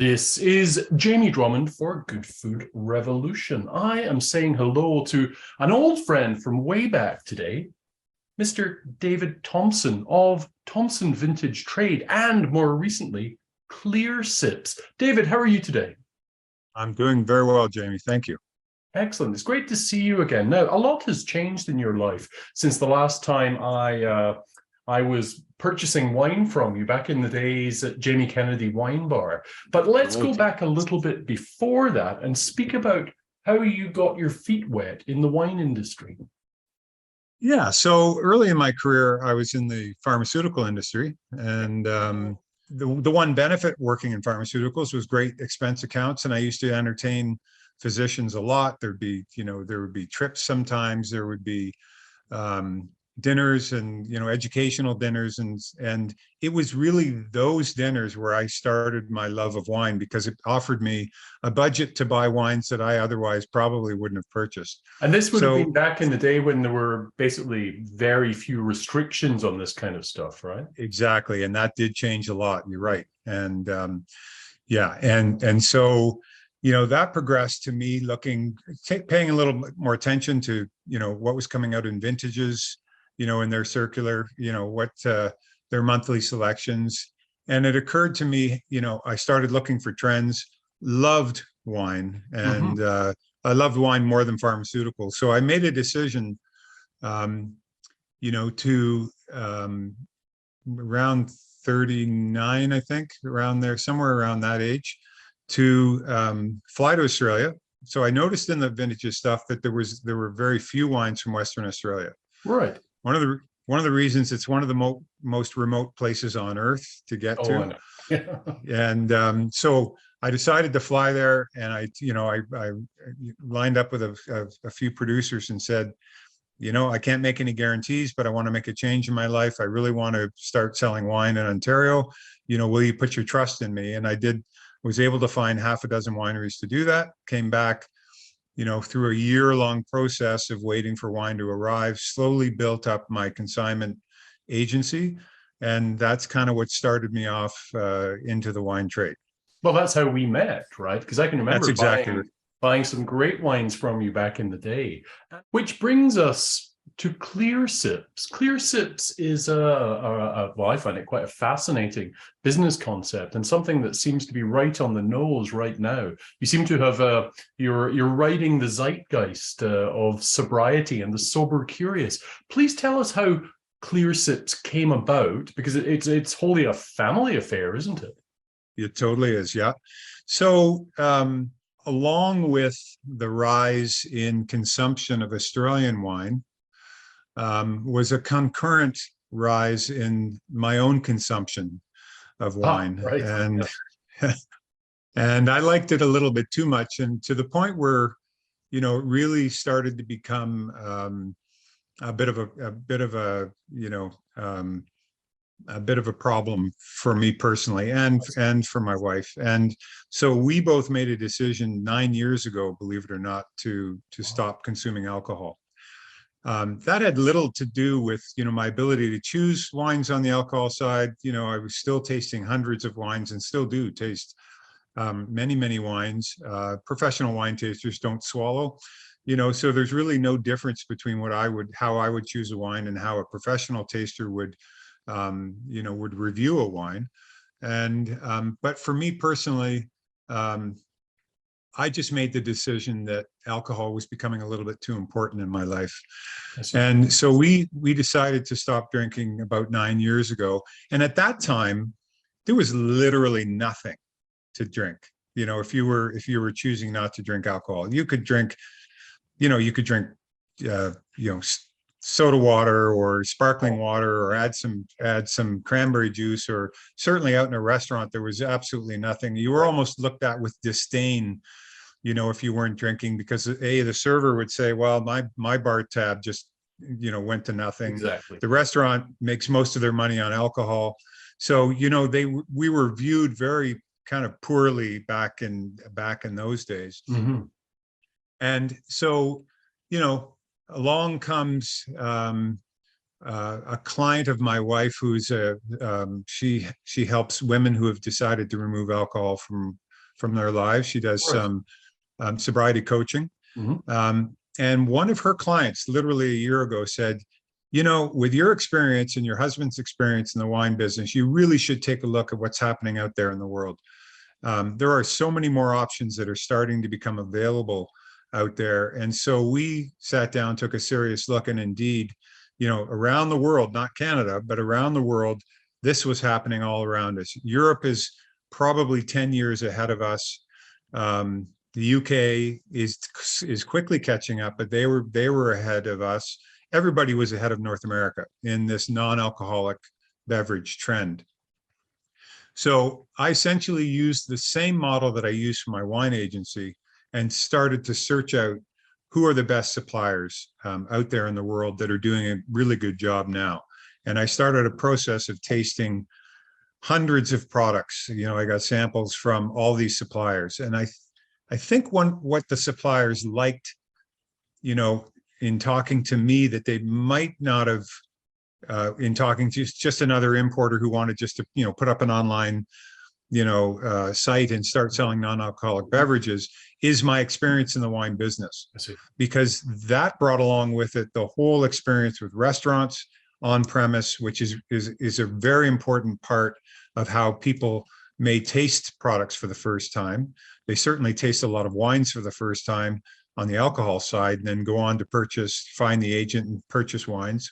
This is Jamie Drummond for Good Food Revolution. I am saying hello to an old friend from way back today, Mr. David Thompson of Thompson Vintage Trade and more recently, Clearsips. David, how are you today? I'm doing very well, Jamie. Thank you. Excellent. It's great to see you again. Now, a lot has changed in your life since the last time I was purchasing wine from you back in the days at Jamie Kennedy Wine Bar. But let's go back a little bit before that and speak about how you got your feet wet in the wine industry. Yeah, so early in my career, I was in the pharmaceutical industry, and the one benefit working in pharmaceuticals was great expense accounts, and I used to entertain physicians a lot. There would be trips sometimes, there would be dinners and educational dinners, and it was really those dinners where I started my love of wine, because it offered me a budget to buy wines that I otherwise probably wouldn't have purchased. And this would have been back in the day when there were basically very few restrictions on this kind of stuff, right? Exactly, and that did change a lot. You're right, and yeah, and so that progressed to me paying a little more attention to what was coming out in vintages, in their circular, what their monthly selections. And it occurred to me, I started looking for trends, loved wine, and I loved wine more than pharmaceuticals. So I made a decision, to around 39, I think, around there, somewhere around that age, to fly to Australia. So I noticed in the vintages stuff that there were very few wines from Western Australia. Right. One of the reasons it's one of the most remote places on Earth to get to. And so I decided to fly there, and I lined up with a few producers and said, I can't make any guarantees, but I want to make a change in my life. I really want to start selling wine in Ontario. Will you put your trust in me? And I was able to find half a dozen wineries to do that. Came back, through a year-long process of waiting for wine to arrive, slowly built up my consignment agency. And that's kind of what started me off into the wine trade. Well, that's how we met, right? Because I can remember That's exactly buying some great wines from you back in the day. Which brings us to Clearsips. Clearsips is well, I find it quite a fascinating business concept, and something that seems to be right on the nose right now. You seem to have you're riding the zeitgeist of sobriety and the sober curious. Please tell us how Clearsips came about, because it's wholly a family affair, isn't it? It totally is, yeah. So along with the rise in consumption of Australian wine, was a concurrent rise in my own consumption of wine. Right. And and I liked it a little bit too much, and to the point where it really started to become a bit of a problem for me personally, and for my wife. And so we both made a decision 9 years ago, believe it or not, to stop consuming alcohol. That had little to do with my ability to choose wines on the alcohol side. I was still tasting hundreds of wines, and still do taste many wines. Professional wine tasters don't swallow, so there's really no difference between how I would choose a wine and how a professional taster would review a wine. And but for me personally, I just made the decision that alcohol was becoming a little bit too important in my life. And so we decided to stop drinking about 9 years ago. And at that time, there was literally nothing to drink. If you were choosing not to drink alcohol, you could drink, soda water or sparkling water, or add some cranberry juice, or certainly out in a restaurant, there was absolutely nothing. You were almost looked at with disdain, if you weren't drinking, because the server would say, well, my bar tab just, went to nothing. Exactly. The restaurant makes most of their money on alcohol. So, we were viewed very kind of poorly back in those days. And so, along comes a client of my wife who's she helps women who have decided to remove alcohol from from their lives. She does some sobriety coaching. And one of her clients literally a year ago said, you know, with your experience and your husband's experience in the wine business, you really should take a look at what's happening out there in the world. There are so many more options that are starting to become available out there. And so we sat down, took a serious look, and indeed, you know, around the world, not Canada, but around the world, this was happening all around us. Europe is probably 10 years ahead of us. The UK is quickly catching up, but they were ahead of us. Everybody was ahead of North America in this non-alcoholic beverage trend. So I essentially used the same model that I used for my wine agency and started to search out who are the best suppliers out there in the world that are doing a really good job now. And I started a process of tasting hundreds of products. You know, I got samples from all these suppliers. And I think what the suppliers liked, you know, in talking to me that they might not have in talking to just another importer who wanted just to, you know, put up an online, you know, site and start selling non-alcoholic beverages, is my experience in the wine business. I see. Because that brought along with it the whole experience with restaurants on premise, which is a very important part of how people may taste products for the first time. They certainly taste a lot of wines for the first time on the alcohol side, and then go on to find the agent and purchase wines.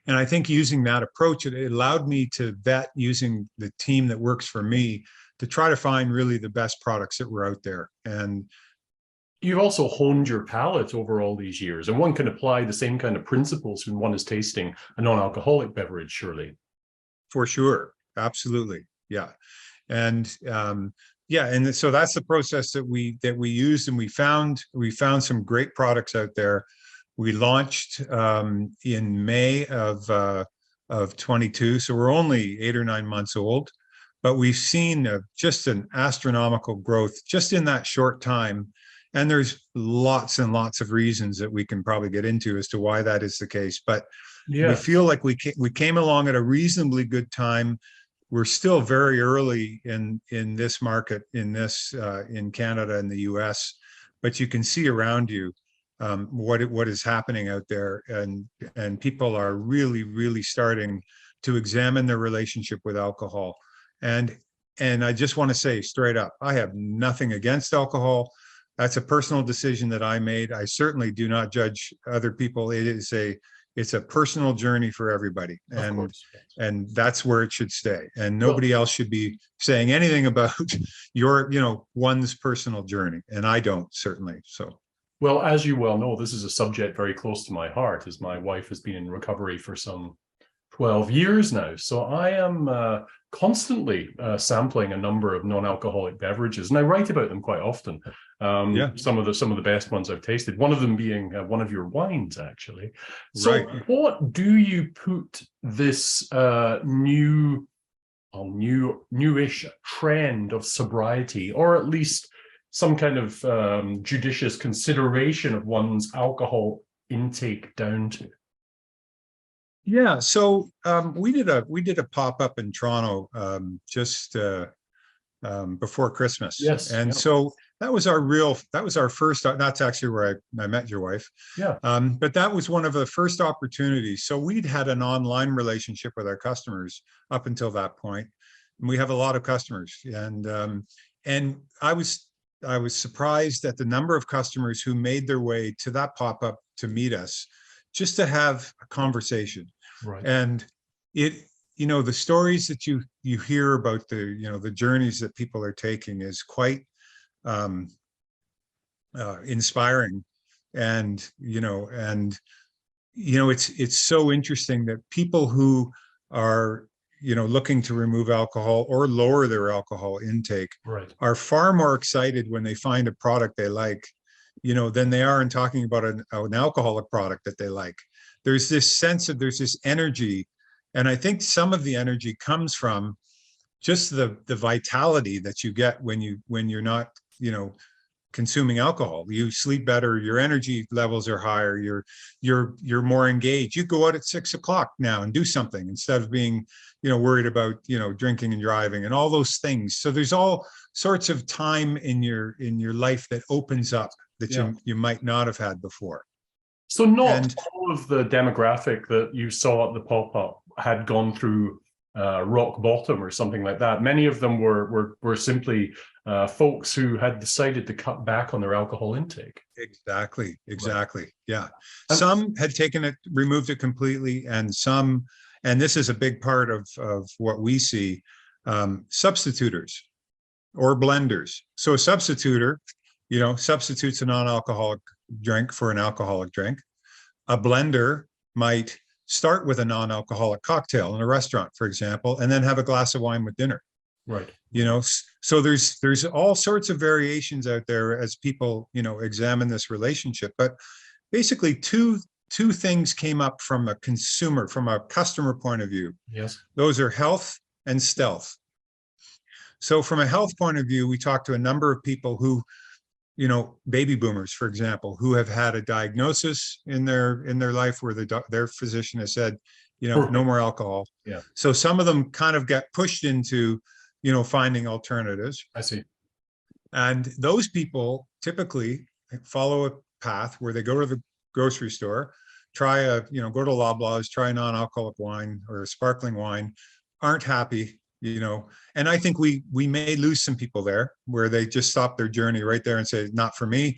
And I think using that approach, it allowed me to vet using the team that works for me to try to find really the best products that were out there. And you've also honed your palate over all these years, and one can apply the same kind of principles when one is tasting a non-alcoholic beverage, surely. For sure. Absolutely. Yeah. And yeah, and so that's the process that we used, and we found some great products out there. We launched in May of 22, so we're only 8 or 9 months old, but we've seen just an astronomical growth just in that short time. And there's lots and lots of reasons that we can probably get into as to why that is the case. But we feel like we came along at a reasonably good time. We're still very early in this market, in Canada and the US, but you can see around you what is happening out there, and people are really starting to examine their relationship with alcohol. And I just want to say straight up, I have nothing against alcohol. That's a personal decision that I made. I certainly do not judge other people. It's a personal journey for everybody, and that's where it should stay. And nobody else should be saying anything about one's personal journey, and I don't, certainly. So, well, as you well know, this is a subject very close to my heart, as my wife has been in recovery for some 12 years now. So I am constantly sampling a number of non-alcoholic beverages, and I write about them quite often. Some of the best ones I've tasted, one of them being one of your wines, actually. So what do you put this newish trend of sobriety, or at least some kind of judicious consideration of one's alcohol intake, down to? Yeah, so we did a pop-up in Toronto just before Christmas. Yes, and so that was our first. That's actually where I met your wife. Yeah. But that was one of the first opportunities. So we'd had an online relationship with our customers up until that point, and we have a lot of customers. And I was surprised at the number of customers who made their way to that pop-up to meet us, just to have a conversation. Right. And the stories that you hear about the journeys that people are taking is quite inspiring. And it's so interesting that people who are looking to remove alcohol or lower their alcohol intake are far more excited when they find a product they like, than they are in talking about an alcoholic product that they like. There's this sense of, there's this energy, and I think some of the energy comes from just the vitality that you get when you're not consuming alcohol. You sleep better, your energy levels are higher, you're more engaged. You go out at 6 o'clock now and do something instead of being, worried about, drinking and driving and all those things. So there's all sorts of time in your life that opens up that you might not have had before. So not all of the demographic that you saw at the pop-up had gone through rock bottom or something like that. Many of them were simply folks who had decided to cut back on their alcohol intake. Exactly. Right. Yeah. Some had removed it completely, and some, and this is a big part of what we see, substitutors or blenders. So a substitutor, substitutes a non-alcoholic drink for an alcoholic drink. A blender might start with a non-alcoholic cocktail in a restaurant, for example, and then have a glass of wine with dinner. Right. So there's all sorts of variations out there as people, examine this relationship. But basically two things came up from a customer point of view. Yes. Those are health and stealth. So from a health point of view, we talked to a number of people who, baby boomers, for example, who have had a diagnosis in their life where their physician has said, no more alcohol. Yeah. So some of them kind of get pushed into, finding alternatives. I see. And those people typically follow a path where they go to the grocery store, try go to Loblaws, try non-alcoholic wine or sparkling wine, aren't happy, and I think we may lose some people there where they just stop their journey right there and say, not for me.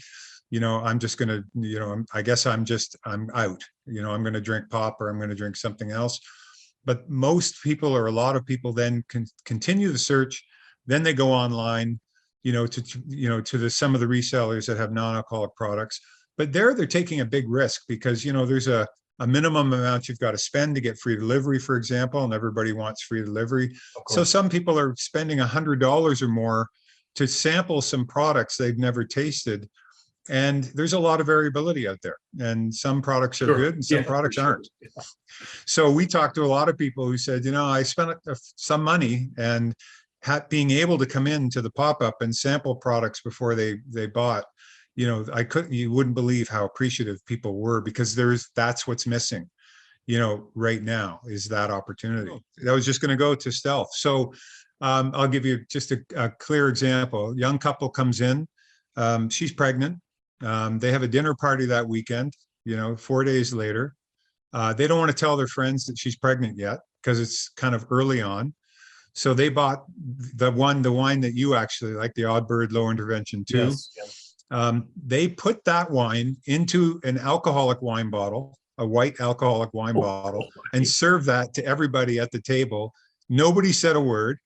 I'm just going to, I guess I'm out, I'm going to drink pop or I'm going to drink something else. But most people, or a lot of people, then continue the search. Then they go online, to some of the resellers that have non-alcoholic products. But they're taking a big risk because, there's a minimum amount you've got to spend to get free delivery, for example, and everybody wants free delivery. So some people are spending $100 or more to sample some products they've never tasted. And there's a lot of variability out there. And some products are good and some products aren't. Yeah. So we talked to a lot of people who said, I spent some money, and being able to come into the pop-up and sample products before they bought, you wouldn't believe how appreciative people were, because that's what's missing, right now, is that opportunity. That was just going to go to stealth. So I'll give you just a clear example. A young couple comes in, she's pregnant. They have a dinner party that weekend, 4 days later. They don't want to tell their friends that she's pregnant yet because it's kind of early on. So they bought the wine that you actually like, the Oddbird low intervention 2. Yes. They put that wine into an alcoholic wine bottle, a white alcoholic wine bottle, and served that to everybody at the table. Nobody said a word.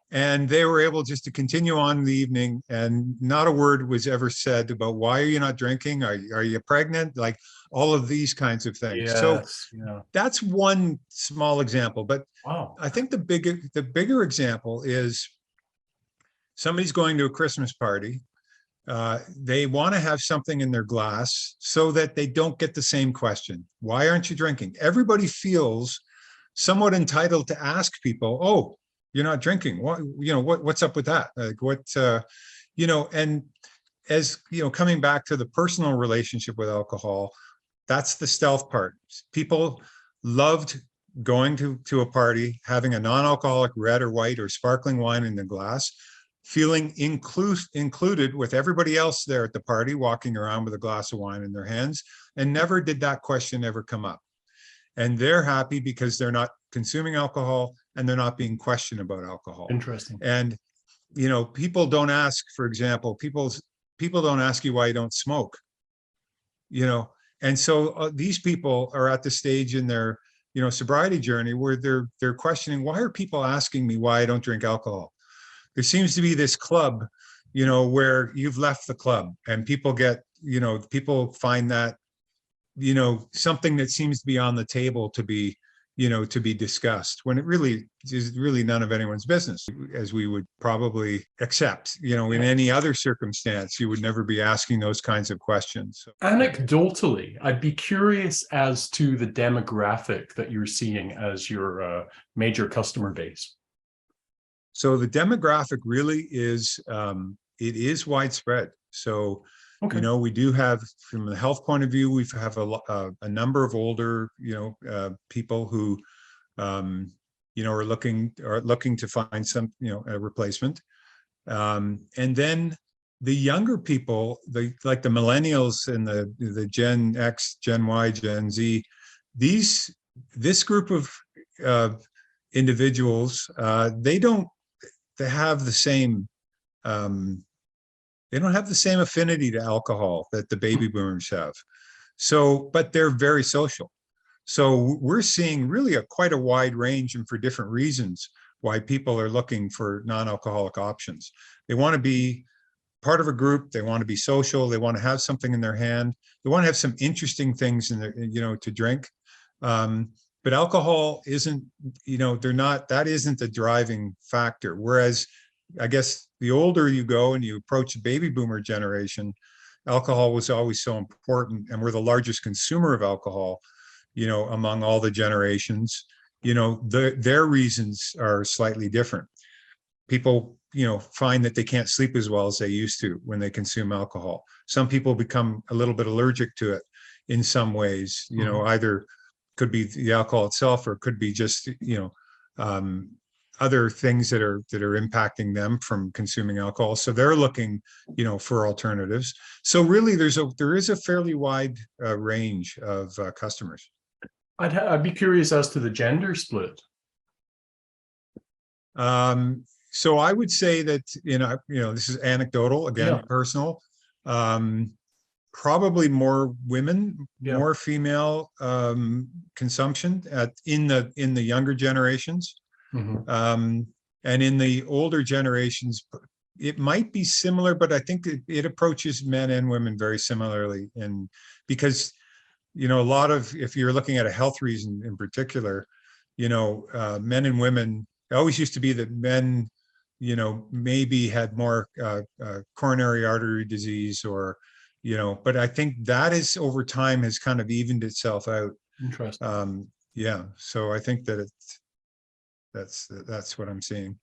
And they were able just to continue on in the evening, and not a word was ever said about, why are you not drinking? Are you pregnant? Like all of these kinds of things. Yes, so that's one small example. But I think the bigger example is somebody's going to a Christmas party. They want to have something in their glass so that they don't get the same question. Why aren't you drinking? Everybody feels somewhat entitled to ask people, oh, you're not drinking. What's up with that? Like and as coming back to the personal relationship with alcohol, that's the stealth part. People loved going to a party, having a non-alcoholic red or white or sparkling wine in the glass, feeling included with everybody else there at the party, walking around with a glass of wine in their hands, and never did that question ever come up. And they're happy because they're not consuming alcohol and they're not being questioned about alcohol. Interesting. And, people don't ask, for example, people don't ask you why you don't smoke, and so these people are at the stage in their, sobriety journey where they're questioning, why are people asking me why I don't drink alcohol? There seems to be this club, where you've left the club, and people get, people find that, something that seems to be on the table to be, to be discussed, when it really is none of anyone's business, as we would probably accept. In any other circumstance, you would never be asking those kinds of questions. So, anecdotally, I'd be curious as to the demographic that you're seeing as your major customer base. So the demographic really is, it is widespread. So, Okay. you know, we do have, from the health point of view, we have a number of older, people who, you know, are looking to find some, you know, a replacement. And then the younger people, like the millennials and the Gen X, Gen Y, Gen Z, this group of individuals, they have the same, they don't have the same affinity to alcohol that the baby boomers have. So, but they're very social. So we're seeing really quite a wide range, and for different reasons, why people are looking for non-alcoholic options. They want to be part of a group. They want to be social. They want to have something in their hand. They want to have some interesting things in their, you know, to drink. But alcohol isn't, you know, that isn't the driving factor. Whereas I guess the older you go and you approach the baby boomer generation, alcohol was always so important, and we're the largest consumer of alcohol, you know, among all the generations. You know, their reasons are slightly different. People, you know, find that they can't sleep as well as they used to when they consume alcohol. Some people become a little bit allergic to it in some ways, you know, either could be the alcohol itself, or it could be just, you know, other things that are impacting them from consuming alcohol. So they're looking, you know, for alternatives. So really, there is a fairly wide range of customers. I'd be curious as to the gender split. So I would say that, you know, this is anecdotal, again, Yeah. personal. Probably more women, Yeah. more female consumption in the younger generations. And in the older generations, it might be similar, but I think it approaches men and women very similarly. And because, you know, if you're looking at a health reason in particular, you know, men and women, it always used to be that men, you know, maybe had more coronary artery disease, or, you know, but I think that is, over time, has kind of evened itself out. Interesting. Yeah. So I think that that's what I'm seeing.